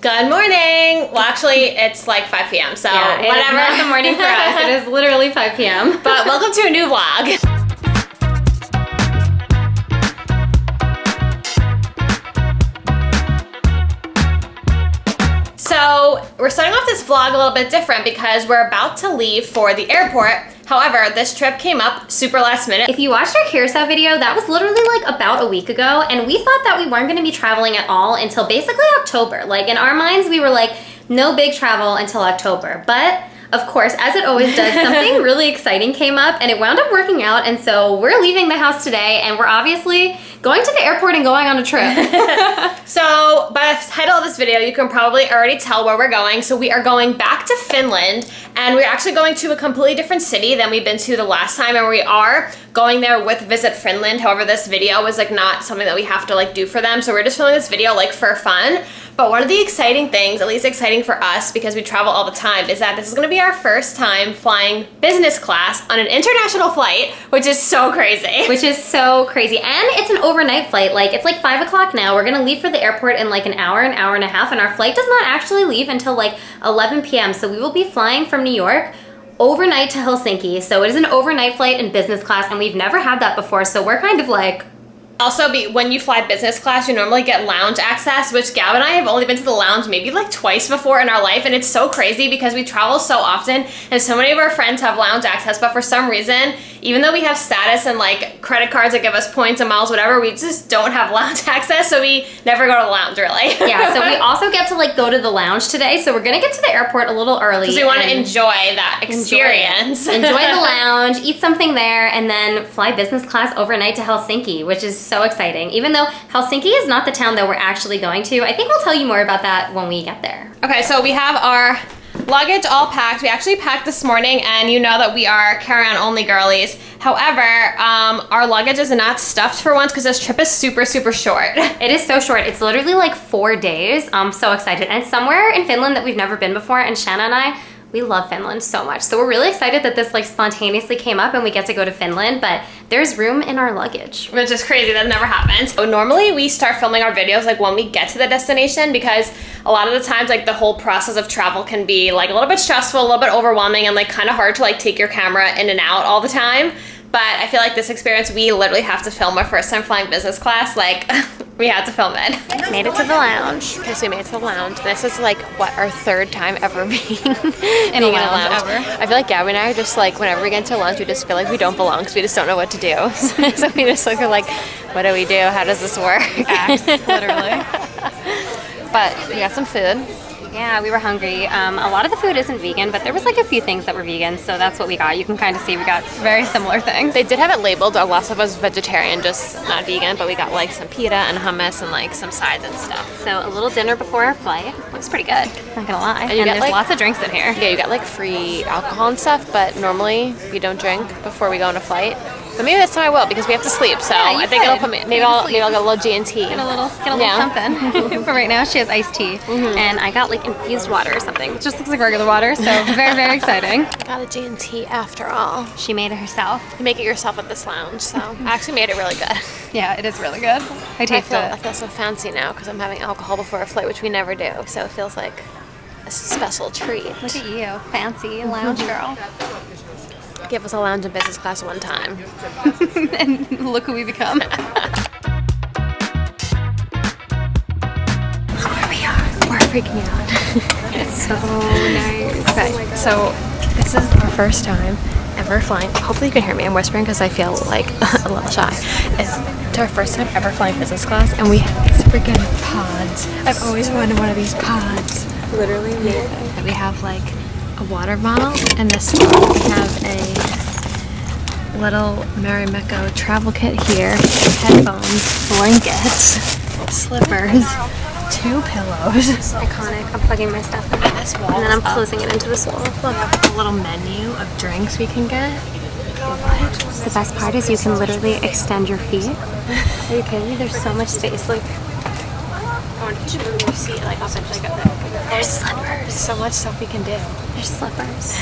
Good morning! Well, actually, it's like 5 p.m., so yeah, whatever. It's not the morning for us. It is literally 5 p.m. But welcome to a new vlog. So, we're starting off this vlog a little bit different because we're about to leave for the airport. However, this trip came up super last minute. If you watched our carousel video, that was literally like about a week ago, and we thought that we weren't gonna be traveling at all until basically October. Like in our minds, we were like, no big travel until October. But of course, as it always does, something really exciting came up and it wound up working out, and so we're leaving the house today and we're obviously going to the airport and going on a trip. So by the title of this video, you can probably already tell where we're going. So we are going back to Finland, and we're actually going to a completely different city than we've been to the last time, and we are going there with Visit Finland. However, this video is like not something that we have to like do for them, so we're just filming this video like for fun. But one of the exciting things, at least exciting for us because we travel all the time, is that this is gonna be our first time flying business class on an international flight, which is so crazy. Which is so crazy. And it's an overnight flight. Like, it's like 5 o'clock now. We're gonna leave for the airport in like an hour and a half, and our flight does not actually leave until like 11 p.m. So we will be flying from New York overnight to Helsinki. So it is an overnight flight in business class, and we've never had that before. So we're kind of like, also, when you fly business class, you normally get lounge access, which Gab and I have only been to the lounge maybe like twice before in our life, and it's so crazy because we travel so often and so many of our friends have lounge access, but for some reason, even though we have status and like credit cards that give us points and miles, whatever, we just don't have lounge access, so we never go to the lounge really. Yeah, so we also get to like go to the lounge today, so we're gonna get to the airport a little early. Because we want to enjoy that experience. Enjoy the lounge, eat something there, and then fly business class overnight to Helsinki, which is so exciting. Even though Helsinki is not the town that we're actually going to, I think we'll tell you more about that when we get there. Okay, so we have our luggage all packed. We actually packed this morning, and you know that we are carry-on only girlies. However, our luggage is not stuffed for once because this trip is super, super short. It is so short. It's literally like 4 days. I'm so excited. And it's somewhere in Finland that we've never been before, and Shanna and I, we love Finland so much. So we're really excited that this like spontaneously came up and we get to go to Finland, but there's room in our luggage. Which is crazy, that never happens. So normally we start filming our videos like when we get to the destination, because a lot of the times like the whole process of travel can be like a little bit stressful, a little bit overwhelming, and like kind of hard to like take your camera in and out all the time. But I feel like this experience, we literally have to film our first time flying business class. Like, we had to film it. Made it to the lounge. Okay, so we made it to the lounge. This is like, what, our third time ever being in a lounge ever. I feel like Gabby and I are just like, whenever we get into lunch, we just feel like we don't belong because we just don't know what to do. So we just look like, what do we do? How does this work? Acts, literally. But we got some food. Yeah, we were hungry. A lot of the food isn't vegan, but there was like a few things that were vegan, so that's what we got. You can kind of see we got very similar things. They did have it labeled. Our last of us vegetarian, just not vegan, but we got like some pita and hummus and like some sides and stuff. So a little dinner before our flight. Looks pretty good, not gonna lie. And there's like, lots of drinks in here. Yeah, you got like free alcohol and stuff, but normally we don't drink before we go on a flight. But maybe this time I will because we have to sleep. So yeah, I think it'll put me. Maybe I'll get a little G&T. Get a little something. But right now she has iced tea, and I got like infused water or something. It just looks like regular water, so very, very exciting. I got a G&T after all. She made it herself. You make it yourself at this lounge, so I actually made it really good. Yeah, it is really good. I tasted it. I feel so fancy now because I'm having alcohol before a flight, which we never do. So it feels like a special treat. Look at you, fancy lounge girl. Give us a lounge in business class one time. And look who we become. Look where we are. We're freaking out. It's so nice. Okay, so this is our first time ever flying. Hopefully you can hear me. I'm whispering because I feel like a little shy. It's our first time ever flying business class, and we have these freaking pods. I've always wanted one of these pods. Literally amazing. And we have like a water bottle, and this we have a little Marimekko travel kit here, headphones, blankets, slippers, 2 pillows. Iconic. I'm plugging my stuff in. And this wall, and then I'm closing it into this wall. Look, a little menu of drinks we can get. What? The best part is you can literally extend your feet. Are you kidding me? There's so much space. Like, I wonder if you should move your seat like up into like there's slippers. So much stuff we can do. There's slippers.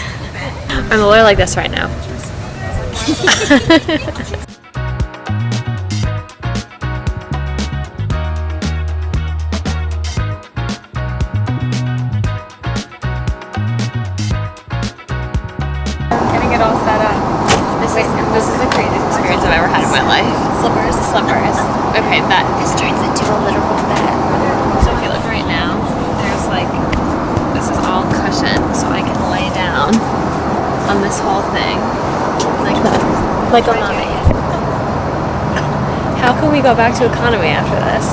I'm a lawyer like this right now. This is the craziest experience I've ever had in my life. Slippers. Okay, This turns into a literal bed. so if you look right now, there's like, this is all cushion, so I can lay down on this whole thing. Like this. Like a mummy. How can we go back to economy after this?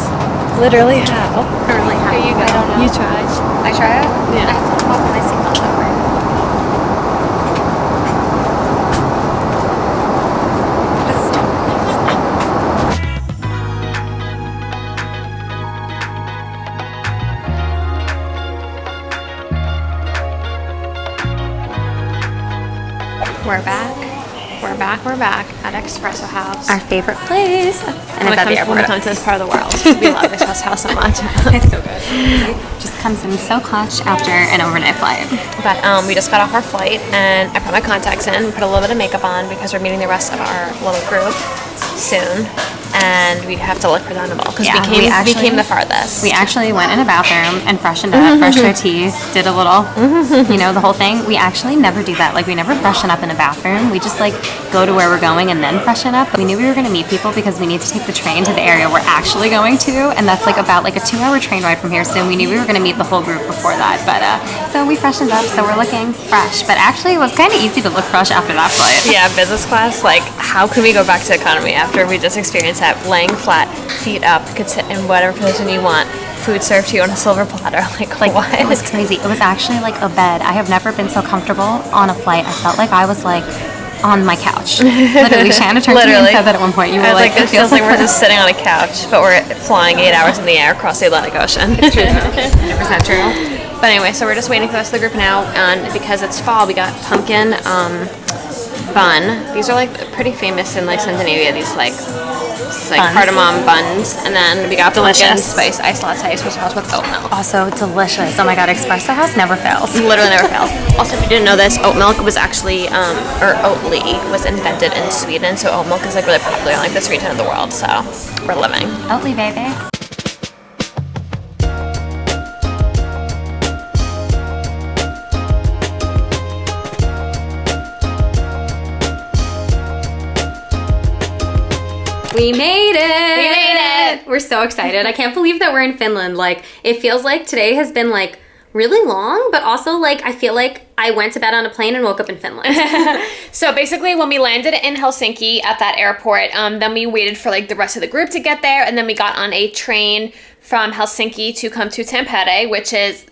Literally how? Currently, Here you go. I don't know. You try. I try it? Yeah. I have to walk with my seatbelt over. We're back at Espresso House. Our favorite place. And it's at the When we airport. come to this part of the world. We love Espresso House so much. It's so good. Just comes in so clutch after an overnight flight. But we just got off our flight and I put my contacts in. We put a little bit of makeup on because we're meeting the rest of our little group soon. And we have to look presentable because we came the farthest. We actually went in a bathroom and freshened up, brushed our teeth, did a little, the whole thing. We actually never do that. Like, we never freshen up in a bathroom. We just, like, go to where we're going and then freshen up. We knew we were going to meet people because we need to take the train to the area we're actually going to. And that's, like, about, like, a 2-hour train ride from here. So we knew we were going to meet the whole group before that. But, so we freshened up, so we're looking fresh. But actually, it was kind of easy to look fresh after that flight. Yeah, business class, like, how can we go back to economy after we just experienced that? Laying flat, feet up, could sit in whatever position you want, food served to you on a silver platter. Like what? It was crazy. It was actually like a bed. I have never been so comfortable on a flight. I felt like I was like on my couch. Literally, Shanna turned to me and said that at one point. You were like, it feels like we're just sitting on a couch, but we're flying 8 hours in the air across the Atlantic Ocean. It's true. 100% true. But anyway, so we're just waiting for the rest of the group now, and because it's fall, we got pumpkin bun. These are like pretty famous in like Scandinavia. These like cardamom buns, and then we got pumpkin spice iced latte, which house with oat milk. Also delicious. Oh my god, Espresso House never fails. Literally never fails. Also, if you didn't know this, oat milk was actually, or Oatly was invented in Sweden, so oat milk is like really popular in like this region of the world. So we're living. Oatly, baby. We made it! We're so excited. I can't believe that we're in Finland. Like, it feels like today has been like really long, but also like I feel like I went to bed on a plane and woke up in Finland. So basically when we landed in Helsinki at that airport, then we waited for like the rest of the group to get there, and then we got on a train from Helsinki to come to Tampere, which is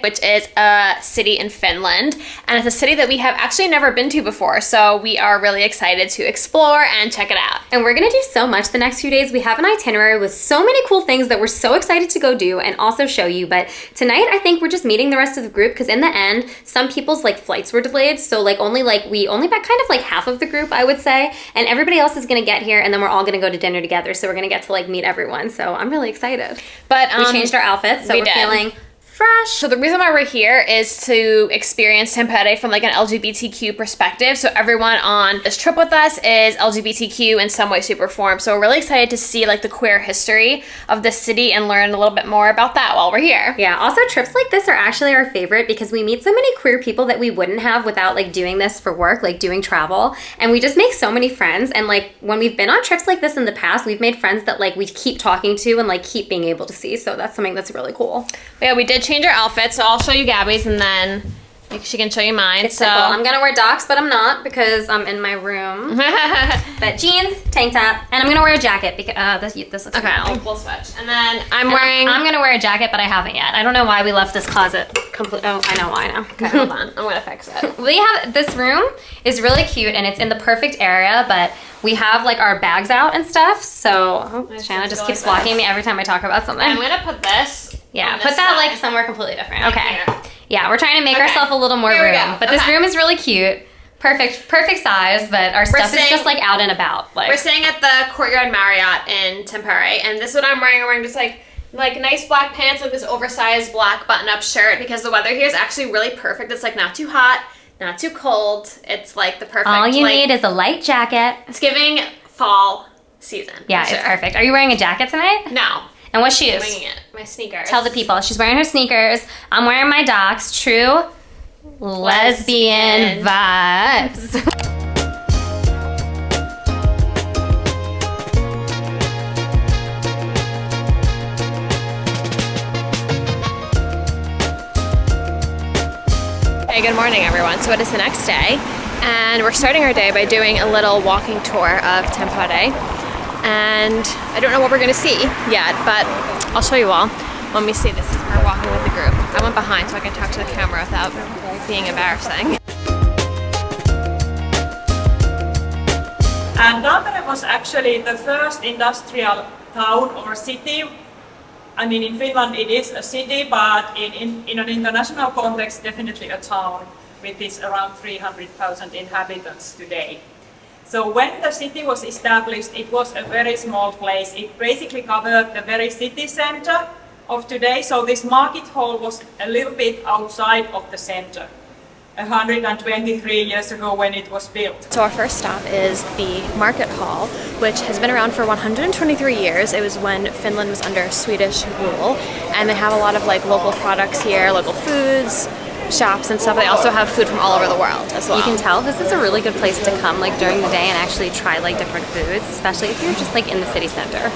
which is a city in Finland, and it's a city that we have actually never been to before, so we are really excited to explore and check it out. And we're gonna do so much the next few days. We have an itinerary with so many cool things that we're so excited to go do and also show you, but tonight I think we're just meeting the rest of the group because in the end, some people's like flights were delayed, so we only met kind of like half of the group, I would say, and everybody else is gonna get here, and then we're all gonna go to dinner together, so we're gonna get to like meet everyone, so I'm really excited. But we changed our outfits, so we're feeling fresh. So the reason why we're here is to experience Tampere from like an LGBTQ perspective. So everyone on this trip with us is LGBTQ in some way, shape, or form. So we're really excited to see like the queer history of the city and learn a little bit more about that while we're here. Yeah, also trips like this are actually our favorite because we meet so many queer people that we wouldn't have without like doing this for work, like doing travel. And we just make so many friends. And like when we've been on trips like this in the past, we've made friends that like we keep talking to and like keep being able to see. So that's something that's really cool. But yeah, we did change our outfits, so I'll show you Gabby's and then she can show you mine. It's simple. I'm gonna wear docs, but I'm not because I'm in my room. But jeans, tank top, and I'm gonna wear a jacket because this looks okay. We'll switch. And then I'm gonna wear a jacket, but I haven't yet. I don't know why we left this closet complete. Oh, I know why now. Okay, hold on. I'm gonna fix it. We have this room is really cute and it's in the perfect area, but we have like our bags out and stuff. So Shanna just keeps blocking me every time I talk about something. I'm gonna put this. Yeah, put that like somewhere completely different. Okay. Yeah, we're trying to make ourselves a little more room. But this room is really cute. Perfect size, but our stuff is just like out and about. Like, we're staying at the Courtyard Marriott in Tampere, and this is what I'm wearing. I'm wearing just like nice black pants, like this oversized black button-up shirt because the weather here is actually really perfect. It's like not too hot, not too cold. It's like the perfect. All you need is a light jacket. It's giving fall season. Yeah, it's perfect. Are you wearing a jacket tonight? No. And what shoes? I'm wearing it. My sneakers. Tell the people. She's wearing her sneakers. I'm wearing my docs. True lesbian vibes. Hey, good morning everyone. So it is the next day and we're starting our day by doing a little walking tour of Tampere. And I don't know what we're gonna see yet, but I'll show you all when we see this. We're walking with the group. I went behind so I can talk to the camera without being embarrassing. And Tampere was actually the first industrial town or city. I mean, in Finland it is a city, but in an international context, definitely a town with this around 300,000 inhabitants today. So when the city was established, it was a very small place. It basically covered the very city center of today. So this market hall was a little bit outside of the center. 123 years ago when it was built. So our first stop is the market hall, which has been around for 123 years. It was when Finland was under Swedish rule, and they have a lot of like local products here, local foods, shops and stuff. They also have food from all over the world as well. You can tell this is a really good place to come like during the day and actually try like different foods, especially if you're just like in the city center.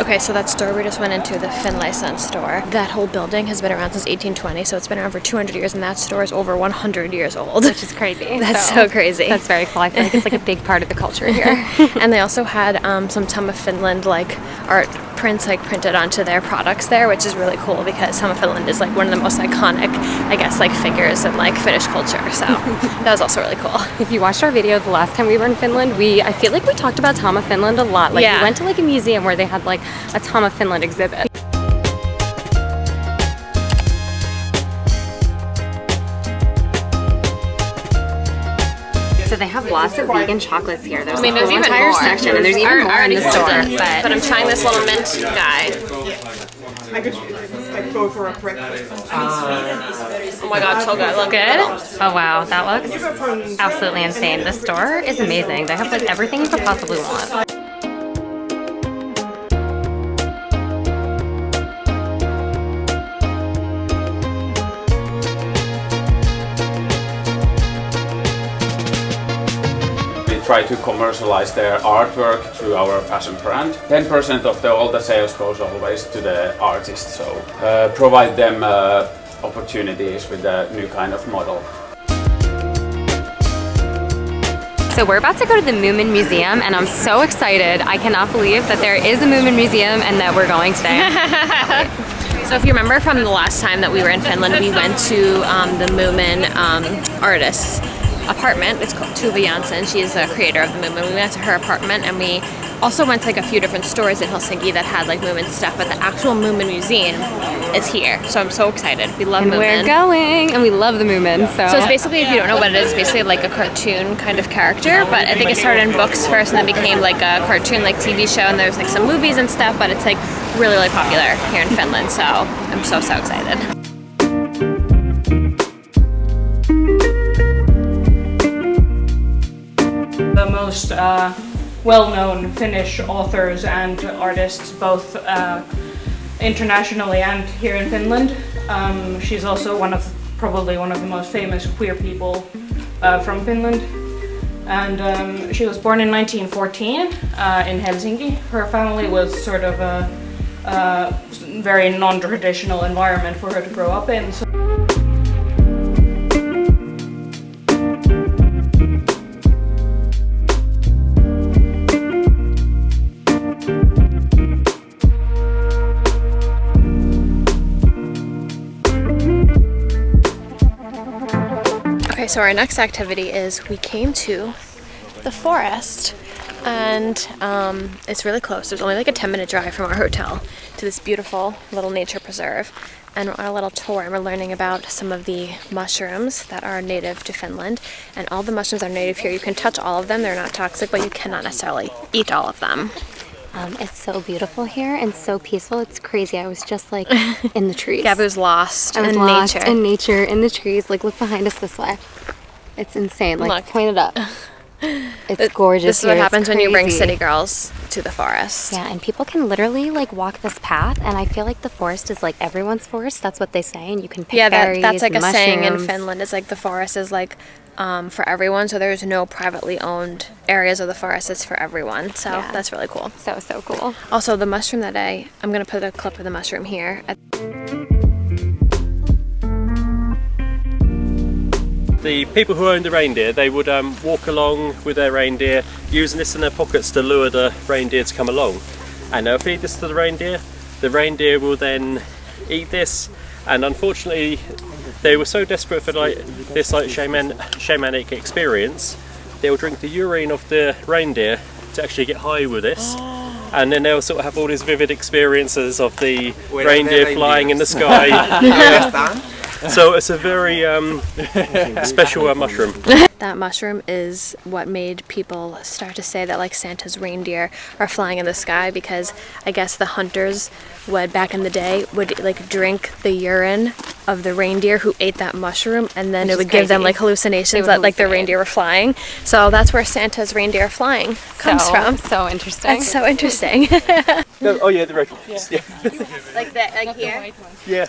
Okay, so that store we just went into, the FINLAND store, that whole building has been around since 1820, so it's been around for 200 years, and that store is over 100 years old. Which is crazy. That's so crazy. That's very cool. I feel like it's like a big part of the culture here. And they also had some Tom of Finland like art prints like printed onto their products there, which is really cool because Tom of Finland is like one of the most iconic, I guess, like figures in like Finnish culture. So that was also really cool. If you watched our video the last time we were in Finland, I feel like we talked about Tom of Finland a lot. Like we went to like a museum where they had like a Tom of Finland exhibit. So they have lots of vegan chocolates here. There's there's whole even entire more. section, and there's even more in the store. But I'm trying this little mint guy. I could like go for a breakfast. Oh my god, so good. Look good. Oh wow, that looks absolutely insane. This store is amazing. They have like everything you could possibly want. Try to commercialize their artwork through our fashion brand. 10% of all the sales goes always to the artists, so provide them opportunities with a new kind of model. So we're about to go to the Moomin Museum, and I'm so excited. I cannot believe that there is a Moomin Museum and that we're going today. So if you remember from the last time that we were in Finland, we went to the Moomin artist's apartment. It's called Tuva Jansson. She is the creator of the Moomin. We went to her apartment, and we also went to like a few different stores in Helsinki that had like Moomin stuff, but the actual Moomin museum is here. So I'm so excited. We love Moomin. We're going, and we love the Moomin. So it's basically, if you don't know what it is, basically like a cartoon kind of character, but I think it started in books first and then became like a cartoon like TV show, and there's like some movies and stuff, but it's like really, really popular here in Finland. So I'm so excited. The most well-known Finnish authors and artists, both internationally and here in Finland. She's also probably one of the most famous queer people from Finland. And she was born in 1914 in Helsinki. Her family was sort of a very non-traditional environment for her to grow up in. So so our next activity is we came to the forest, and it's really close. There's only like a 10-minute drive from our hotel to this beautiful little nature preserve, and we're on a little tour and we're learning about some of the mushrooms that are native to Finland, and all the mushrooms are native here. You can touch all of them, they're not toxic, but you cannot necessarily eat all of them. It's so beautiful here and so peaceful. It's crazy. I was just like in the trees. Gab was lost I was in lost nature. in nature, in the trees. Like, look behind us this way. It's insane. Like, Look. point it up. It's gorgeous. This is what here. It's happens when you bring crazy. city girls to the forest. Yeah, and people can literally like walk this path, and I feel like the forest is like everyone's forest. That's what they say, and you can pick berries, that's like a saying in mushrooms. Finland. It's like the forest is like for everyone, so there's no privately owned areas of the forest. It's for everyone, so Yeah. that's really cool. So cool. Also, the mushroom that I'm gonna put a clip of the mushroom here. The people who owned the reindeer, they would walk along with their reindeer, using this in their pockets to lure the reindeer to come along. And they'll feed this to the reindeer will then eat this, and unfortunately they were so desperate for this shamanic experience, they'll drink the urine of the reindeer to actually get high with this. And then they'll sort of have all these vivid experiences of the reindeer flying in the sky. Yeah. So it's a very special mushroom. That mushroom is what made people start to say that like Santa's reindeer are flying in the sky, because I guess the hunters would back in the day would like drink the urine of the reindeer who ate that mushroom, and then it would give them like hallucinations that like the reindeer were flying. So that's where Santa's reindeer flying comes from. So interesting. That's so interesting. Oh yeah, the red one. Yeah. Like that, like here. Yeah.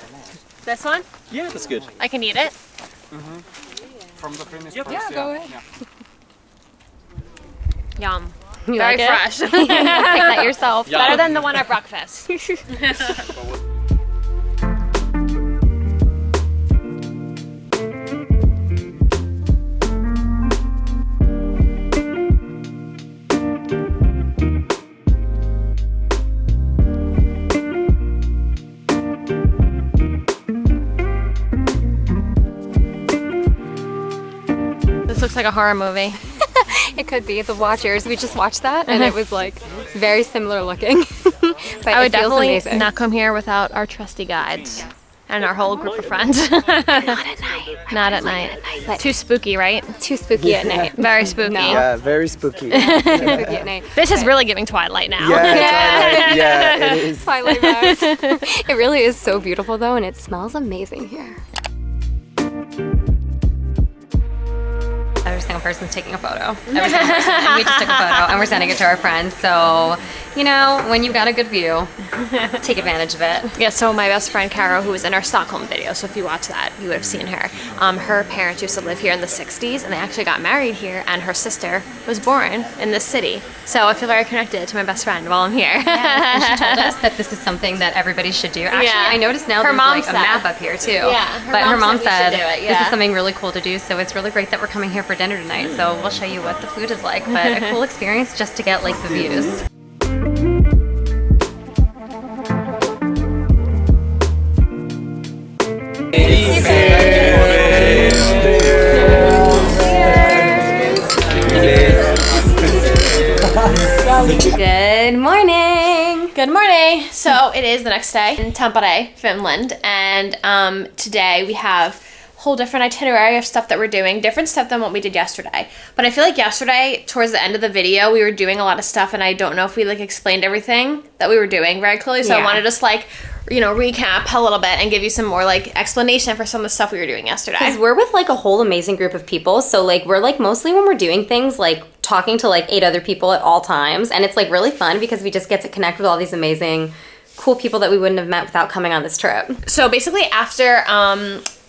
This one? Yeah, that's good. I can eat it. From the Finnish Yeah, go ahead. Yum. You Very like it? fresh. Pick that yourself. Better than the one at breakfast. This looks like a horror movie. It could be The Watchers. We just watched that, and it was like very similar looking. But I would it feels definitely amazing. not come here without our trusty guides and our whole group of friends. Not at night. Not at night. But Too spooky, right? too spooky at night. Very spooky. No. Yeah, very spooky. Too spooky at night. This is really giving Twilight now. Yeah, yeah, it is. Twilight vibes. It really is so beautiful though, and it smells amazing here. Every single person's taking a photo. Every single person. And we just took a photo and we're sending it to our friends. So, you know, when you've got a good view, take advantage of it. Yeah, so my best friend Caro, who was in our Stockholm video, so if you watch that, you would have seen her. Her parents used to live here in the 60s, and they actually got married here, and her sister was born in this city. So I feel very connected to my best friend while I'm here. And she told us that this is something that everybody should do. Actually, Yeah. I noticed now Her there's mom like said. a map up here too. Yeah, her But her mom mom said we said should do it, this yeah. is something really cool to do. So it's really great that we're coming here for dinner tonight. So we'll show you what the food is like, but a cool experience just to get like the views. Good morning. Good morning. So it is the next day in Tampere, Finland, and today we have a whole different itinerary of stuff that we're doing, different stuff than what we did yesterday. But I feel like yesterday, towards the end of the video, we were doing a lot of stuff, and I don't know if we like explained everything that we were doing very clearly. So I Yeah. want to just like, you know, recap a little bit and give you some more like explanation for some of the stuff we were doing yesterday. Because we're with like a whole amazing group of people. So like we're like mostly when we're doing things like talking to like 8 other people at all times. And it's like really fun because we just get to connect with all these amazing, cool people that we wouldn't have met without coming on this trip. So basically after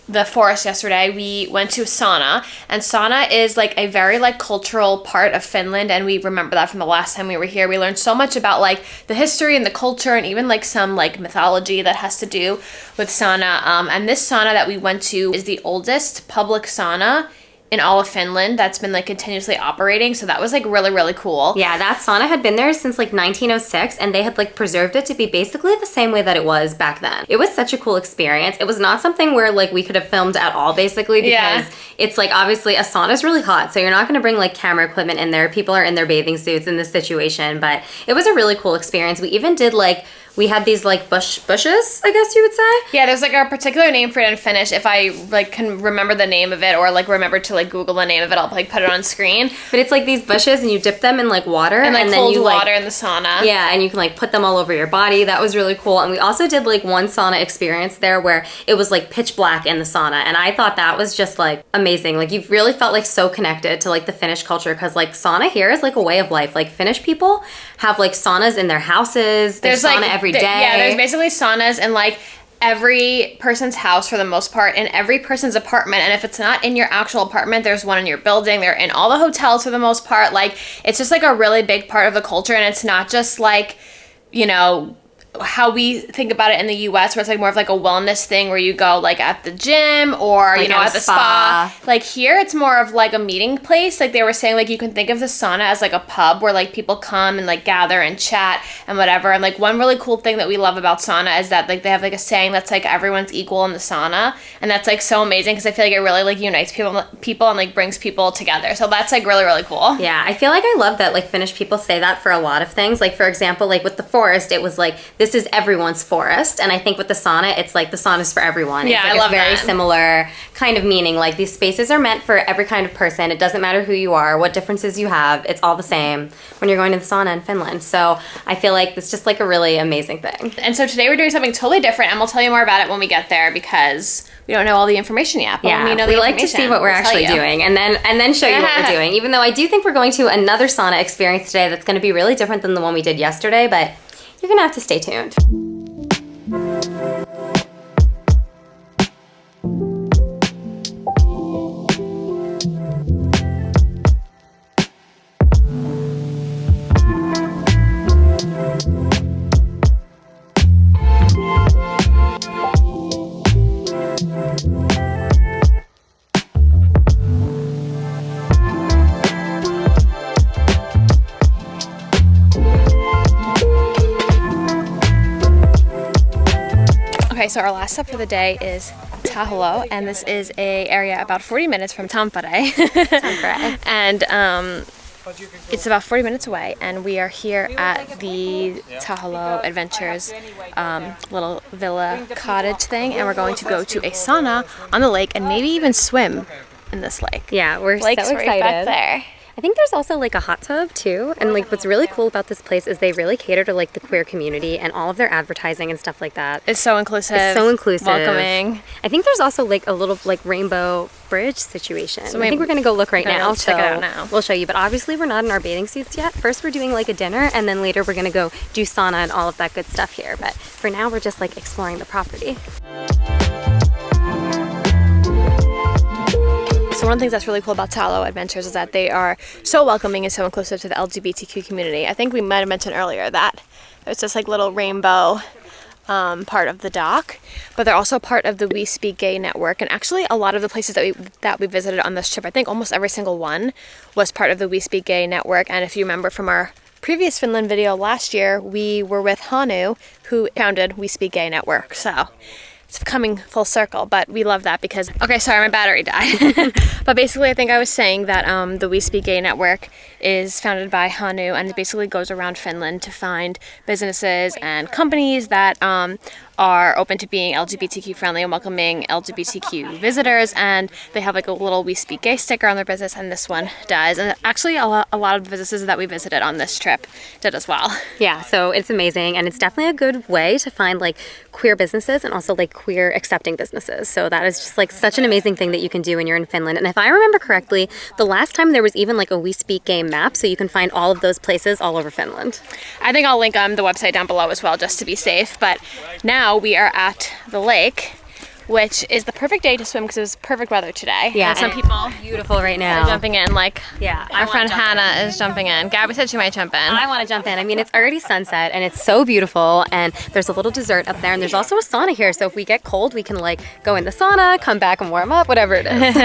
the forest yesterday, we went to sauna, and sauna is like a very like cultural part of Finland, and we remember that from the last time we were here. We learned so much about like the history and the culture, and even like some like mythology that has to do with sauna. And this sauna that we went to is the oldest public sauna in all of Finland that's been like continuously operating. So that was like really, really cool. Yeah, that sauna had been there since like 1906, and they had like preserved it to be basically the same way that it was back then. It was such a cool experience. It was not something where like we could have filmed at all basically, because it's like obviously a sauna is really hot, so you're not going to bring like camera equipment in there. People are in their bathing suits in this situation, but it was a really cool experience. We even did like we had these like bushes, I guess you would say. Yeah, there's like a particular name for it in Finnish. If I like can remember the name of it or like remember to like Google the name of it, I'll like put it on screen. But it's like these bushes and you dip them in like water And like then cold you water like, in the sauna. yeah, and you can like put them all over your body. That was really cool. And we also did like one sauna experience there where it was like pitch black in the sauna, and I thought that was just like amazing. Like you really felt like so connected to like the Finnish culture, because like sauna here is like a way of life. Like Finnish people have like saunas in their houses. There's sauna every day. Yeah, there's basically saunas in like every person's house for the most part, in every person's apartment. And if it's not in your actual apartment, there's one in your building. They're in all the hotels for the most part. Like it's just like a really big part of the culture, and it's not just like, you know, how we think about it in the US, where it's like more of like a wellness thing where you go like at the gym or like you know at the spa. Like here it's more of like a meeting place. Like they were saying, like you can think of the sauna as like a pub where like people come and like gather and chat and whatever. And like one really cool thing that we love about sauna is that like they have like a saying that's like everyone's equal in the sauna, and that's like so amazing because I feel like it really like unites people and like brings people together. So that's like really, really cool. Yeah, I feel like I love that like Finnish people say that for a lot of things. Like for example, like with the forest, it was like this is everyone's forest, and I think with the sauna, it's like the sauna's for everyone. Yeah, it's like I love very that. Similar kind of meaning. Like these spaces are meant for every kind of person. It doesn't matter who you are, what differences you have. It's all the same when you're going to the sauna in Finland. So I feel like it's just like a really amazing thing. And so today we're doing something totally different, and we'll tell you more about it when we get there because we don't know all the information yet. But when we know the we like to see what we're actually doing and then show you what we're doing. Even though I do think we're going to another sauna experience today that's going to be really different than the one we did yesterday, but you're going to have to stay tuned. Okay, so our last stop for the day is Tahalo, and this is a area about 40 minutes from Tampere. And it's about 40 minutes away, and we are here at the Tahalo Adventures little villa cottage thing, and we're going to go to a sauna on the lake and maybe even swim in this lake. Yeah, we're Lake's so right excited. back there. I think there's also like a hot tub too, and like what's really cool about this place is they really cater to like the queer community, and all of their advertising and stuff like that. It's so inclusive. It's so inclusive. Welcoming. I think there's also like a little like rainbow bridge situation. So I think we're gonna go look right now. let's check it out now. We'll show you, but obviously we're not in our bathing suits yet. First we're doing like a dinner, and then later we're gonna go do sauna and all of that good stuff here. But for now we're just like exploring the property. So one of the things that's really cool about Tahalo Adventures is that they are so welcoming and so inclusive to the LGBTQ community. I think we might have mentioned earlier that there's this like little rainbow part of the dock, but they're also part of the We Speak Gay network. And actually a lot of the places that we visited on this trip, I think almost every single one was part of the We Speak Gay network. And if you remember from our previous Finland video last year, we were with Hanu, who founded We Speak Gay network. So it's coming full circle, but we love that because, okay, sorry, my battery died. But basically, I think I was saying that the We Speak Gay network is founded by Hanu, and it basically goes around Finland to find businesses and companies that are open to being LGBTQ friendly and welcoming LGBTQ visitors, and they have like a little We Speak Gay sticker on their business, and this one does. And actually a lot of the businesses that we visited on this trip did as well. Yeah, so it's amazing, and it's definitely a good way to find like queer businesses and also like queer accepting businesses. So that is just like such an amazing thing that you can do when you're in Finland. And if I remember correctly, the last time there was even like a We Speak Gay map, so you can find all of those places all over Finland. I think I'll link the website down below as well, just to be safe. But now we are at the lake, which is the perfect day to swim because it was perfect weather today. Yeah, and some and people beautiful right are now. jumping in. Like, Yeah, our friend Hannah is jumping in. Gabby said she might jump in. I want to jump in. I mean, it's already sunset and it's so beautiful, and there's a little dessert up there, and there's also a sauna here. So if we get cold, we can like go in the sauna, come back and warm up, whatever it is.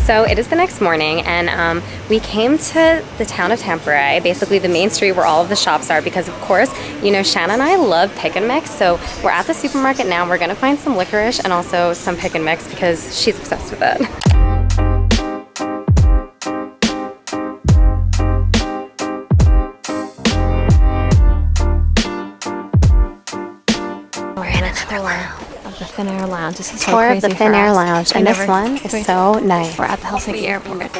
So it is the next morning, and we came to the town of Tampere, basically the main street where all of the shops are, because of course, you know, Shanna and I love pick and mix. So we're at the supermarket now. We're gonna find some licorice and also some pick and mix because she's obsessed with it. We're in another one of the Finnair Lounge. This is so Tour of crazy the for Finnair us. Lounge, We and this never- one is so nice. We're at the Helsinki airport at the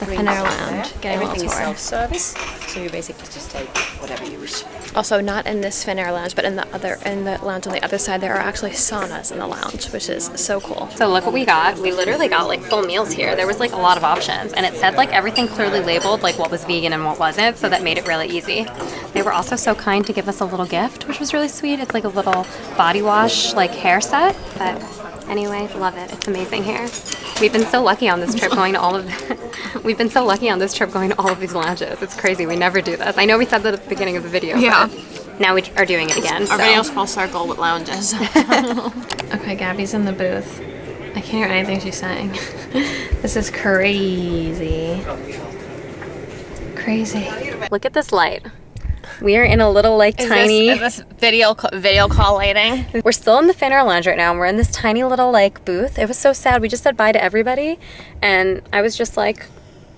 Finnair Lounge, getting a little tour. Self-service, so you basically just take whatever you wish. Also, not in this Finnair Lounge, but in the lounge on the other side, there are actually saunas in the lounge, which is so cool. So look what we got. We literally got like full meals here. There was like a lot of options, and it said like everything clearly labeled, like what was vegan and what wasn't, so that made it really easy. They were also so kind to give us a little gift, which was really sweet. It's like a little body wash, like hair set, but anyway, love it. It's amazing here. We've been so lucky on this trip going to all of we've been so lucky on this trip going to all of these lounges. It's crazy. We never do this. I know we said that at the beginning of the video. Yeah. But now we are doing it again. Our so. video's full circle with lounges. Okay, Gabby's in the booth. I can't hear anything she's saying. This is crazy. Crazy. Look at this light. We are in a little like tiny. Is this video call lighting? We're still in the Finnair Lounge right now, and we're in this tiny little like booth. It was so sad. We just said bye to everybody, and I was just like,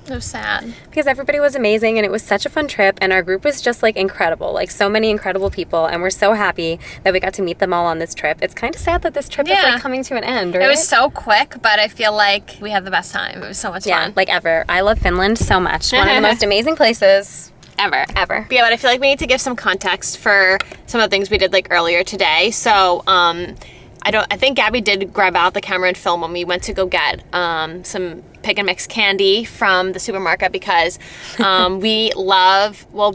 So sad. because everybody was amazing, and it was such a fun trip, and our group was just like incredible, like so many incredible people, and we're so happy that we got to meet them all on this trip. It's kind of sad that this trip is like coming to an end, right? It was so quick, but I feel like we had the best time. It was so much fun. like ever. I love Finland so much. One of the most amazing places ever. Yeah, but I feel like we need to give some context for some of the things we did like earlier today. So, I think Gabby did grab out the camera and film when we went to go get some pick and mix candy from the supermarket because we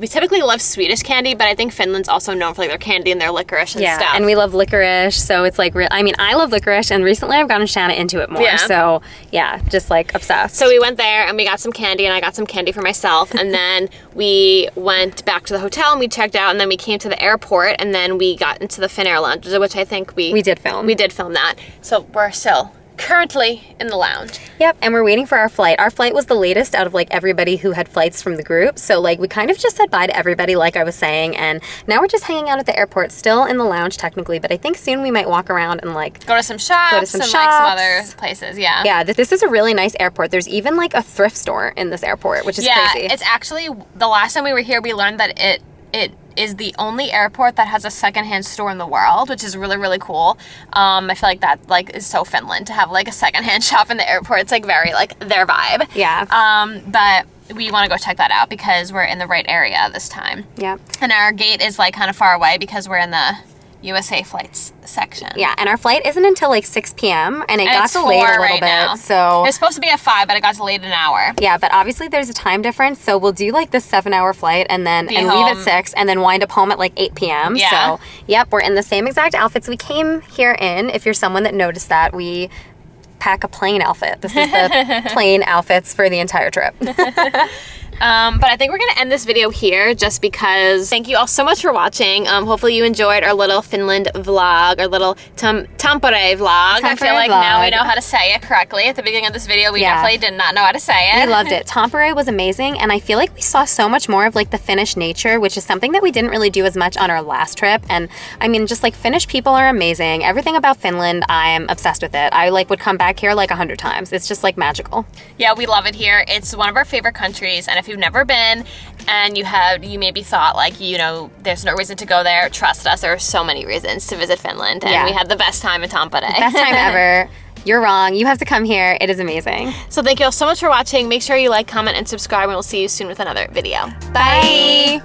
typically love Swedish candy, but I think Finland's also known for like their candy and their licorice and stuff. And we love licorice, so it's like I mean, I love licorice, and recently I've gotten Shanna into it more. Yeah. So yeah, just like obsessed. So we went there and we got some candy, and I got some candy for myself, and then we went back to the hotel and we checked out, and then we came to the airport, and then we got into the Finnair Lounge, which I think we did film. We did film that. So we're still currently in the lounge. Yep, and we're waiting for our flight. Our flight was the latest out of like everybody who had flights from the group. So like we kind of just said bye to everybody, like I was saying, and now we're just hanging out at the airport, still in the lounge technically, but I think soon we might walk around and like Go to some shops like some other places, yeah. Yeah, this is a really nice airport. There's even like a thrift store in this airport, which is crazy. It's actually, the last time we were here, we learned that it is the only airport that has a secondhand store in the world, which is really, really cool. I feel like that like is so Finland to have like a secondhand shop in the airport. It's like very like their vibe. Yeah. But we want to go check that out because we're in the right area this time. Yep. And our gate is like kind of far away because we're in the USA flights section. Yeah, and our flight isn't until like 6 p.m. and it got it's delayed a 4 little right bit. now. So It's supposed to be at 5, but it got delayed an hour. yeah, but obviously there's a time difference, so we'll do like this 7-hour flight and then leave at home. 6 and then wind up home at like 8 p.m. Yeah. So yep, we're in the same exact outfits we came here in. If you're someone that noticed that, we pack a plain outfit. This is the plain outfits for the entire trip. But I think we're gonna end this video here just because thank you all so much for watching. Hopefully you enjoyed our little Finland vlog, our little Tampere vlog. I feel like now we know how to say it correctly. At the beginning of this video, we definitely did not know how to say it. We loved it. Tampere was amazing, and I feel like we saw so much more of like the Finnish nature, which is something that we didn't really do as much on our last trip. And I mean, just like Finnish people are amazing. Everything about Finland, I'm obsessed with it. I like would come back here like 100 times. It's just like magical. Yeah, we love it here. It's one of our favorite countries, and if you've never been and you maybe thought like, you know, there's no reason to go there, trust us, there are so many reasons to visit Finland, and we had the best time in Tampere. Best time ever. You're wrong. You have to come here. It is amazing. So thank you all so much for watching. Make sure you like, comment, and subscribe, and we'll see you soon with another video. Bye.